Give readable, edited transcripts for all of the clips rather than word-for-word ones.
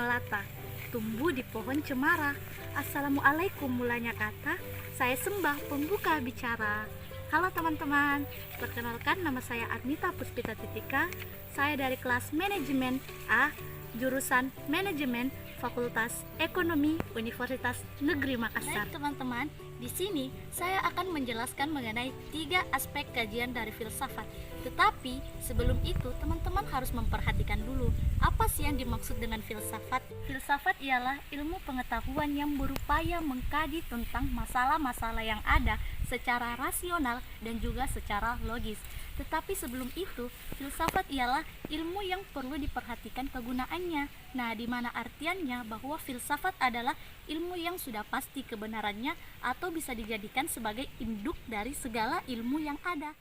melata, tumbuh di pohon cemara. Assalamualaikum mulanya kata, saya sembah pembuka bicara. Halo teman-teman, perkenalkan nama saya Arnita Puspita Titika. Saya dari kelas Manajemen A, jurusan Manajemen, Fakultas Ekonomi Universitas Negeri Makassar. Baik teman-teman, di sini saya akan menjelaskan mengenai 3 aspek kajian dari filsafat. Tetapi sebelum itu teman-teman harus memperhatikan dulu apa sih yang dimaksud dengan filsafat. Filsafat ialah ilmu pengetahuan yang berupaya mengkaji tentang masalah-masalah yang ada secara rasional dan juga secara logis. Tetapi sebelum itu, filsafat ialah ilmu yang perlu diperhatikan kegunaannya. Nah, di mana artiannya bahwa filsafat adalah ilmu yang sudah pasti kebenarannya atau bisa dijadikan sebagai induk dari segala ilmu yang ada.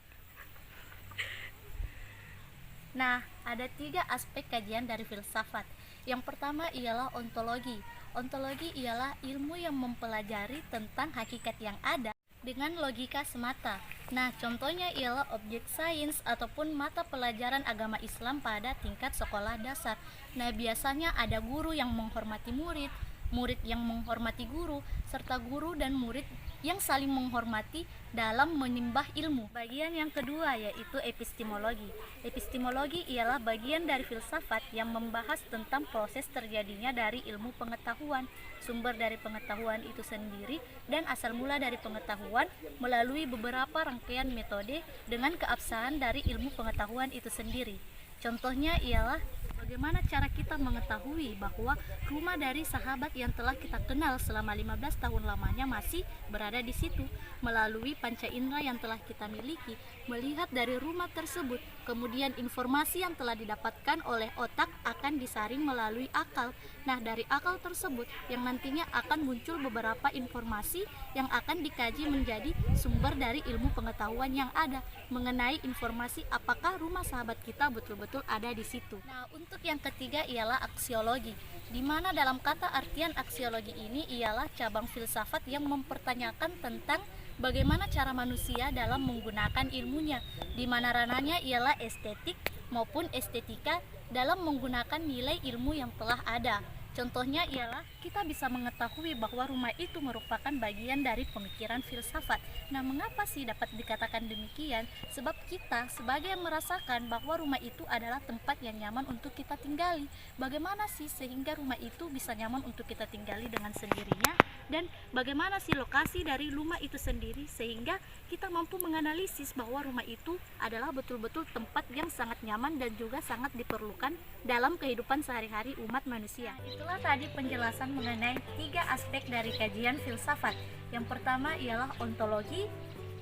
Nah, ada 3 aspek kajian dari filsafat. Yang pertama ialah ontologi. Ontologi ialah ilmu yang mempelajari tentang hakikat yang ada dengan logika semata. Nah, contohnya ialah objek sains ataupun mata pelajaran agama Islam pada tingkat sekolah dasar. Nah, biasanya ada guru yang menghormati murid, murid yang menghormati guru, serta guru dan murid yang saling menghormati dalam menimba ilmu. Bagian yang kedua yaitu epistemologi. Epistemologi ialah bagian dari filsafat yang membahas tentang proses terjadinya dari ilmu pengetahuan, sumber dari pengetahuan itu sendiri, dan asal mula dari pengetahuan melalui beberapa rangkaian metode dengan keabsahan dari ilmu pengetahuan itu sendiri. Contohnya ialah bagaimana cara kita mengetahui bahwa rumah dari sahabat yang telah kita kenal selama 15 tahun lamanya masih berada di situ, melalui panca indera yang telah kita miliki, melihat dari rumah tersebut, kemudian informasi yang telah didapatkan oleh otak akan disaring melalui akal. Nah, dari akal tersebut yang nantinya akan muncul beberapa informasi yang akan dikaji menjadi sumber dari ilmu pengetahuan yang ada mengenai informasi apakah rumah sahabat kita betul-betul ada di situ. Nah, untuk yang ketiga ialah aksiologi, di mana dalam kata artian aksiologi ini ialah cabang filsafat yang mempertanyakan tentang bagaimana cara manusia dalam menggunakan ilmunya, di mana ranahnya ialah estetik maupun estetika dalam menggunakan nilai ilmu yang telah ada. Contohnya ialah kita bisa mengetahui bahwa rumah itu merupakan bagian dari pemikiran filsafat. Nah, mengapa sih dapat dikatakan demikian? Sebab kita sebagai yang merasakan bahwa rumah itu adalah tempat yang nyaman untuk kita tinggali. Bagaimana sih sehingga rumah itu bisa nyaman untuk kita tinggali dengan sendirinya? Dan bagaimana sih lokasi dari rumah itu sendiri sehingga kita mampu menganalisis bahwa rumah itu adalah betul-betul tempat yang sangat nyaman dan juga sangat diperlukan dalam kehidupan sehari-hari umat manusia. Itulah tadi penjelasan mengenai 3 aspek dari kajian filsafat. Yang pertama ialah ontologi,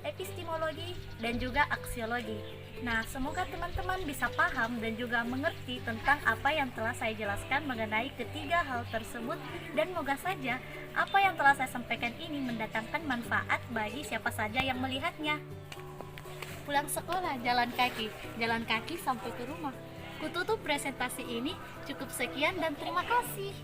epistemologi, dan juga aksiologi. Nah, semoga teman-teman bisa paham dan juga mengerti tentang apa yang telah saya jelaskan mengenai ketiga hal tersebut, dan moga saja apa yang telah saya sampaikan ini mendatangkan manfaat bagi siapa saja yang melihatnya. Pulang sekolah jalan kaki sampai ke rumah. Kututup presentasi ini, cukup sekian dan terima kasih.